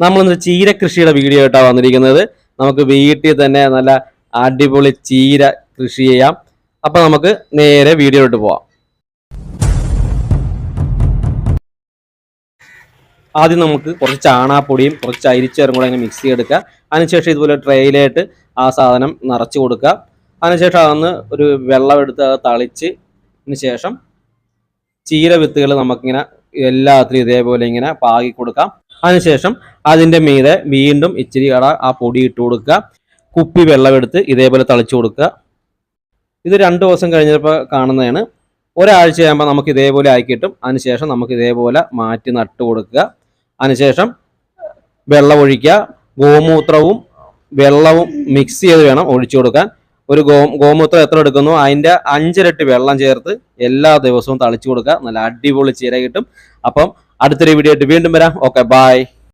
നമ്മളിന്ന് ചീര കൃഷിയുടെ വീഡിയോ ആയിട്ടാണ് വന്നിരിക്കുന്നത്. നമുക്ക് വീട്ടിൽ തന്നെ നല്ല അടിപൊളി ചീര കൃഷി ചെയ്യാം. അപ്പം നമുക്ക് നേരെ വീഡിയോയിലോട്ട് പോവാം. ആദ്യം നമുക്ക് കുറച്ച് ചാണാപ്പൊടിയും കുറച്ച് അരിച്ചേറും കൂടെ അങ്ങനെ മിക്സ് ചെയ്തെടുക്കുക. അതിനുശേഷം ഇതുപോലെ ട്രെയിലായിട്ട് ആ സാധനം നിറച്ച് കൊടുക്കുക. അതിനുശേഷം അതൊന്ന് ഒരു വെള്ളം എടുത്ത് അത് തളിച്ച് ശേഷം ചീര വിത്തുകൾ നമുക്കിങ്ങനെ എല്ലാത്തിലും ഇതേപോലെ ഇങ്ങനെ പാകി കൊടുക്കാം. അതിനുശേഷം അതിൻ്റെ മീതെ വീണ്ടും ഇച്ചിരി ആ പൊടി ഇട്ട് കൊടുക്കുക. കുപ്പി വെള്ളമെടുത്ത് ഇതേപോലെ തളിച്ചു കൊടുക്കുക. ഇത് 2 ദിവസം കഴിഞ്ഞപ്പോൾ കാണുന്നതാണ്. ഒരാഴ്ചയാകുമ്പോൾ നമുക്ക് ഇതേപോലെ ആക്കി കിട്ടും. അതിനുശേഷം നമുക്ക് ഇതേപോലെ മാറ്റി നട്ട് കൊടുക്കുക. അതിനുശേഷം വെള്ളം ഒഴിക്കുക. ഗോമൂത്രവും വെള്ളവും മിക്സ് ചെയ്ത് വേണം ഒഴിച്ചു കൊടുക്കാൻ. ഒരു ഗോമൂത്രം എത്ര എടുക്കുന്നു അതിൻ്റെ 5 ഇരട്ടി വെള്ളം ചേർത്ത് എല്ലാ ദിവസവും തളിച്ചു കൊടുക്കുക. നല്ല അടിപൊളി ചീര കിട്ടും. അപ്പം അടുത്തൊരു വീഡിയോ ആയിട്ട് വീണ്ടും വരാം. Okay, by.